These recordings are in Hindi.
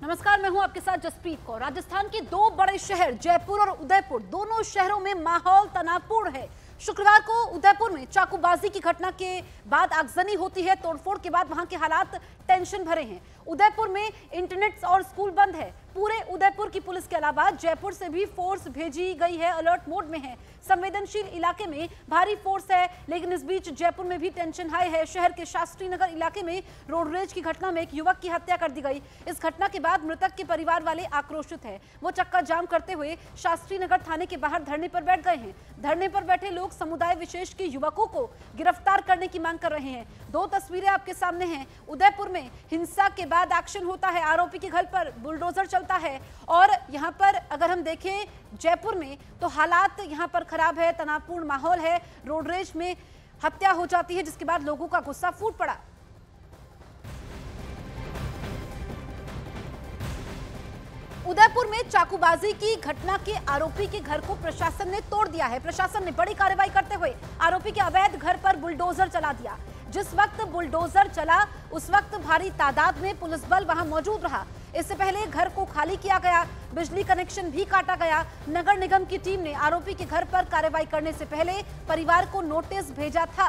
नमस्कार, मैं हूं आपके साथ जसप्रीत कौर। राजस्थान के दो बड़े शहर जयपुर और उदयपुर, दोनों शहरों में माहौल तनावपूर्ण है। शुक्रवार को उदयपुर में चाकूबाजी की घटना के बाद आगजनी होती है। तोड़फोड़ के बाद वहां के हालात टेंशन भरे हैं। उदयपुर में इंटरनेट और स्कूल बंद है। पूरे उदयपुर की पुलिस के अलावा जयपुर से भी फोर्स भेजी गई है, अलर्ट मोड में है। संवेदनशील इलाके में भारी फोर्स है, लेकिन इस बीच जयपुर में भी टेंशन हाई है। शहर के शास्त्री नगर इलाके में रोड रेज की घटना में एक युवक की हत्या कर दी गई। इस घटना के बाद मृतक के परिवार वाले आक्रोशित है। वो चक्का जाम करते हुए शास्त्री नगर थाने के बाहर धरने पर बैठ गए हैं। धरने पर बैठे लोग समुदाय विशेष के युवकों को गिरफ्तार करने की मांग कर रहे हैं। दो तस्वीरें आपके सामने हैं। उदयपुर में हिंसा के बाद एक्शन होता है, आरोपी के घर पर बुलडोजर चलता है। और यहाँ पर अगर हम देखें जयपुर में तो हालात यहाँ पर खराब है, तनावपूर्ण माहौल है। रोड रेज में हत्या हो जाती है, जिसके बाद लोगों का गुस्सा फूट पड़ा। उदयपुर में चाकूबाजी की घटना के आरोपी के घर को प्रशासन ने तोड़ दिया है। प्रशासन ने बड़ी कार्रवाई करते हुए आरोपी के अवैध घर पर बुलडोजर चला दिया। जिस वक्त बुलडोजर चला उस वक्त भारी तादाद में पुलिस बल वहां मौजूद रहा। इससे पहले घर को खाली किया गया, बिजली कनेक्शन भी काटा गया। नगर निगम की टीम ने आरोपी के घर पर कार्रवाई करने से पहले परिवार को नोटिस भेजा था।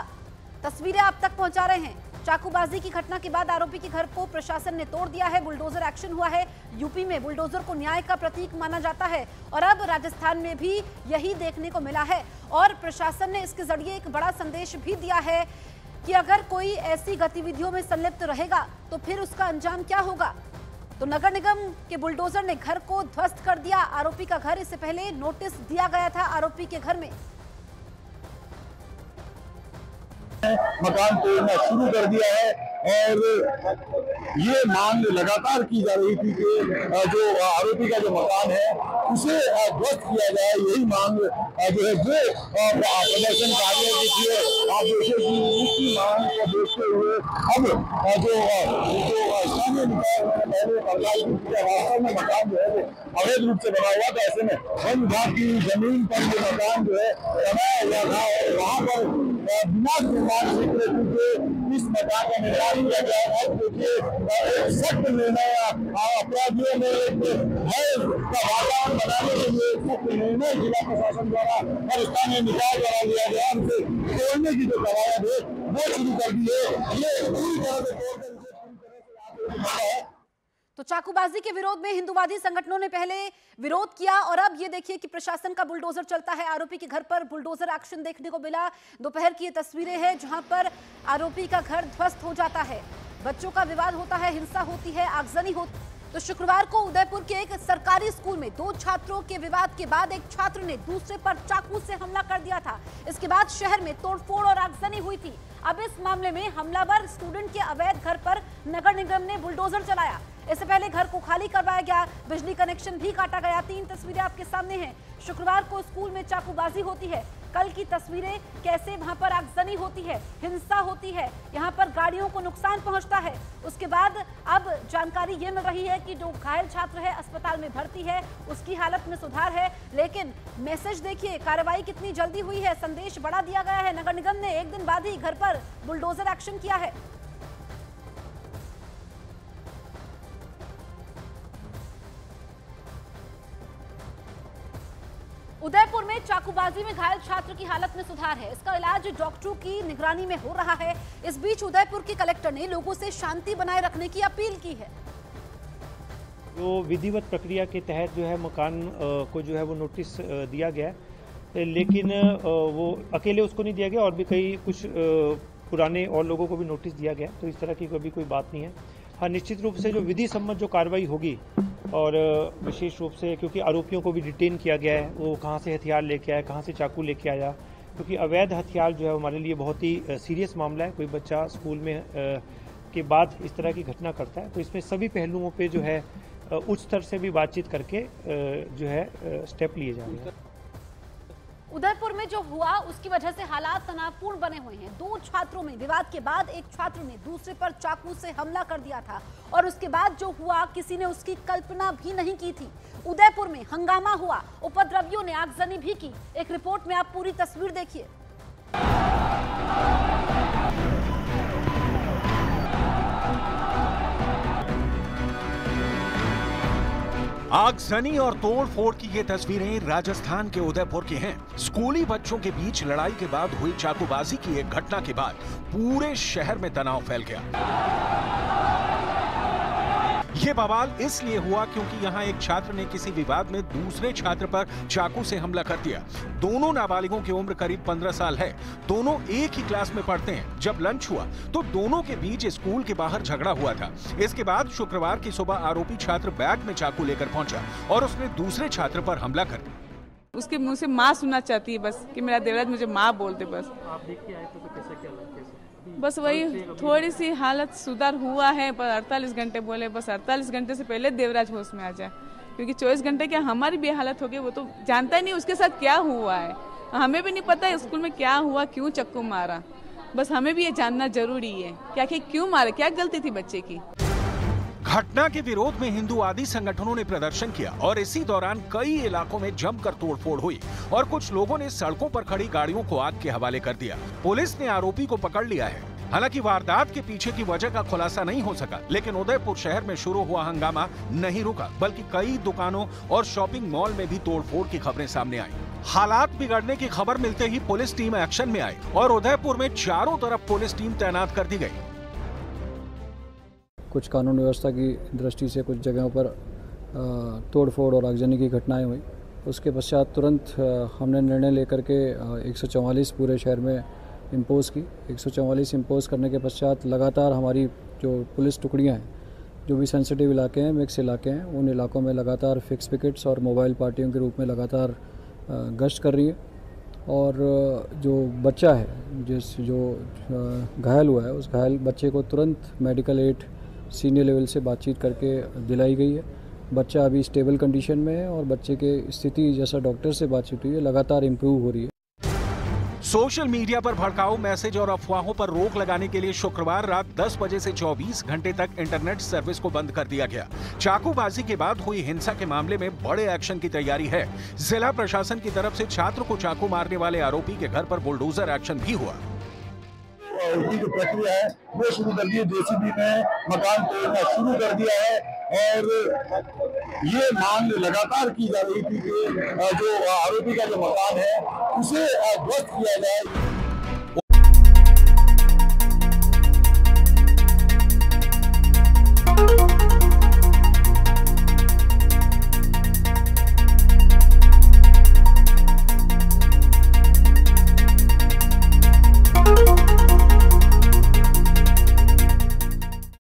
तस्वीरें आप तक पहुंचा रहे हैं। चाकूबाजी की घटना के बाद आरोपी के घर को प्रशासन ने तोड़ दिया है। बुलडोजर एक्शन हुआ है। यूपी में बुलडोजर को न्याय का प्रतीक माना जाता है और अब राजस्थान में भी यही देखने को मिला है। और प्रशासन ने इसके जरिए एक बड़ा संदेश भी दिया है कि अगर कोई ऐसी गतिविधियों में संलिप्त रहेगा तो फिर उसका अंजाम क्या होगा। तो नगर निगम के बुलडोजर ने घर को ध्वस्त कर दिया। आरोपी का घर, इससे पहले नोटिस दिया गया था आरोपी के घर में। मकान तोड़ना शुरू कर दिया है और ये मांग लगातार की जा रही थी कि जो आरोपी का जो मकान है उसे ध्वस्त किया जाए। यही मांग जो है वो प्रदर्शनकारियों की थी। आप देखें कि इसकी मांग को देखते हुए अब जो स्थानीय निकाय पहले कार्रवाई की थी, वास्तव में मकान जो है अवैध रूप से बना हुआ था। ऐसे में वन विभाग की जमीन पर ये मकान जो है बनाया हुआ था और वहाँ पर बिना निर्माण स्वीकृति के इस मकान का निर्माण किया गया है। देखिए एक सख्त निर्णय अपराधियों में एक भय का वातावरण बनाने के लिए सख्त निर्णय जिला प्रशासन द्वारा और स्थानीय निकाय द्वारा लिया गया। उनसे तोड़ने की जो कवायद है वो शुरू कर दी है। ये पूरी तरह से तोड़कर तो चाकूबाजी के विरोध में हिंदुवादी संगठनों ने पहले विरोध किया और अब ये देखिए कि प्रशासन का बुलडोजर चलता है। आरोपी के घर पर बुलडोजर एक्शन देखने को मिला। दोपहर की ये तस्वीरें हैं जहां पर आरोपी का घर ध्वस्त हो जाता है। बच्चों का विवाद होता है, हिंसा होती है, आगजनी होती। तो शुक्रवार को उदयपुर के एक सरकारी स्कूल में दो छात्रों के विवाद के बाद एक छात्र ने दूसरे पर चाकू से हमला कर दिया था। इसके बाद शहर में तोड़फोड़ और आगजनी हुई थी। अब इस मामले में हमलावर स्टूडेंट के अवैध घर पर नगर निगम ने बुलडोजर चलाया। इससे पहले घर को खाली करवाया गया, बिजली कनेक्शन भी काटा गया। 3 तस्वीरें आपके सामने हैं। शुक्रवार को स्कूल में चाकूबाजी होती है। कल की तस्वीरें कैसे वहां पर आगजनी होती है, हिंसा होती है, यहां पर गाड़ियों को नुकसान पहुंचता है। उसके बाद अब जानकारी ये मिल रही है कि जो घायल छात्र है अस्पताल में भर्ती है, उसकी हालत में सुधार है। लेकिन मैसेज देखिए, कार्रवाई कितनी जल्दी हुई है, संदेश बड़ा दिया गया है। नगर निगम ने एक दिन बाद ही घर पर बुलडोजर एक्शन किया है। उदयपुर में चाकूबाजी में घायल छात्र की हालत में सुधार है। इसका इलाज डॉक्टरों की निगरानी में हो रहा है। इस बीच उदयपुर के कलेक्टर ने लोगों से शांति बनाए रखने की अपील की है। जो विधिवत प्रक्रिया के तहत जो है मकान को जो है वो नोटिस दिया गया, लेकिन वो अकेले उसको नहीं दिया गया और भी कई कुछ पुराने और लोगों को भी नोटिस दिया गया। तो इस तरह की कभी कोई बात नहीं है। हाँ, निश्चित रूप से जो विधि सम्मत जो कार्रवाई होगी और विशेष रूप से क्योंकि आरोपियों को भी डिटेन किया गया है, वो कहाँ से हथियार लेके आया, कहाँ से चाकू लेके आया, क्योंकि अवैध हथियार जो है हमारे लिए बहुत ही सीरियस मामला है। कोई बच्चा स्कूल में के बाद इस तरह की घटना करता है, तो इसमें सभी पहलुओं पे जो है उच्च स्तर से भी बातचीत करके जो है स्टेप लिए जा रहे हैं। उदयपुर में जो हुआ उसकी वजह से हालात तनावपूर्ण बने हुए हैं। दो छात्रों में विवाद के बाद एक छात्र ने दूसरे पर चाकू से हमला कर दिया था और उसके बाद जो हुआ किसी ने उसकी कल्पना भी नहीं की थी। उदयपुर में हंगामा हुआ, उपद्रवियों ने आगजनी भी की। एक रिपोर्ट में आप पूरी तस्वीर देखिए। आगजनी और तोड़फोड़ की ये तस्वीरें राजस्थान के उदयपुर की हैं। स्कूली बच्चों के बीच लड़ाई के बाद हुई चाकूबाजी की एक घटना के बाद पूरे शहर में तनाव फैल गया। ये बवाल इसलिए हुआ क्योंकि यहाँ एक छात्र ने किसी विवाद में दूसरे छात्र पर चाकू से हमला कर दिया। दोनों नाबालिगों की उम्र करीब 15 साल है। दोनों एक ही क्लास में पढ़ते हैं। जब लंच हुआ तो दोनों के बीच स्कूल के बाहर झगड़ा हुआ था। इसके बाद शुक्रवार की सुबह आरोपी छात्र बैग में चाकू लेकर पहुंचा और उसने दूसरे छात्र पर हमला कर दिया। उसके मुंह से माँ सुनना चाहती है बस कि मेरा देवराज मुझे माँ बोलते बस। आप देख के आए तो कैसा क्या लगा? बस वही थोड़ी सी हालत सुधार हुआ है, पर 48 घंटे बोले, बस 48 घंटे से पहले देवराज होश में आ जाए, क्योंकि 24 घंटे क्या हमारी भी हालत हो गई। वो तो जानता ही नहीं उसके साथ क्या हुआ है, हमें भी नहीं पता है स्कूल में क्या हुआ, क्यों चक्कू मारा। बस हमें भी ये जानना जरूरी है क्या क्यों मारा, क्या गलती थी बच्चे की। घटना के विरोध में हिंदूवादी संगठनों ने प्रदर्शन किया और इसी दौरान कई इलाकों में जमकर तोड़फोड़ हुई और कुछ लोगों ने सड़कों पर खड़ी गाड़ियों को आग के हवाले कर दिया। पुलिस ने आरोपी को पकड़ लिया है। हालांकि वारदात के पीछे की वजह का खुलासा नहीं हो सका, लेकिन उदयपुर शहर में शुरू हुआ हंगामा नहीं रुका, बल्कि कई दुकानों और शॉपिंग मॉल में भी तोड़फोड़ की खबरें सामने आई। हालात बिगड़ने की खबर मिलते ही पुलिस टीम एक्शन में आई और उदयपुर में चारों तरफ पुलिस टीम तैनात कर दी गई। कुछ कानून व्यवस्था की दृष्टि से कुछ जगहों पर तोड़फोड़ और आगजनी की घटनाएं हुई। उसके पश्चात तुरंत हमने निर्णय लेकर के 144 पूरे शहर में इम्पोज़ की। 144 इम्पोज़ करने के पश्चात लगातार हमारी जो पुलिस टुकड़ियां हैं, जो भी सेंसिटिव इलाके हैं, मिक्स इलाके हैं, उन इलाकों में लगातार फिक्स पिकेट्स और मोबाइल पार्टियों के रूप में लगातार गश्त कर रही है। और जो बच्चा है जो घायल हुआ है, उस घायल बच्चे को तुरंत मेडिकल एड सीनियर लेवल से बातचीत करके दिलाई गई है। बच्चा अभी स्टेबल कंडीशन में है और बच्चे के स्थिति जैसा डॉक्टर से बातचीत हुई है लगातार इम्प्रूव हो रही है। सोशल मीडिया पर भड़काऊ मैसेज और अफवाहों पर रोक लगाने के लिए शुक्रवार रात 10 बजे से 24 घंटे तक इंटरनेट सर्विस को बंद कर दिया गया। चाकूबाजी के बाद हुई हिंसा के मामले में बड़े एक्शन की तैयारी है। जिला प्रशासन की तरफ से छात्र को चाकू मारने वाले आरोपी के घर पर बुलडोजर एक्शन भी हुआ। उसकी जो प्रक्रिया है वो शुरू कर दी। जेसीबी ने मकान तोड़ना शुरू कर दिया है और ये मांग लगातार की जा रही थी कि जो आरोपी का जो मकान है उसे ध्वस्त किया जाए।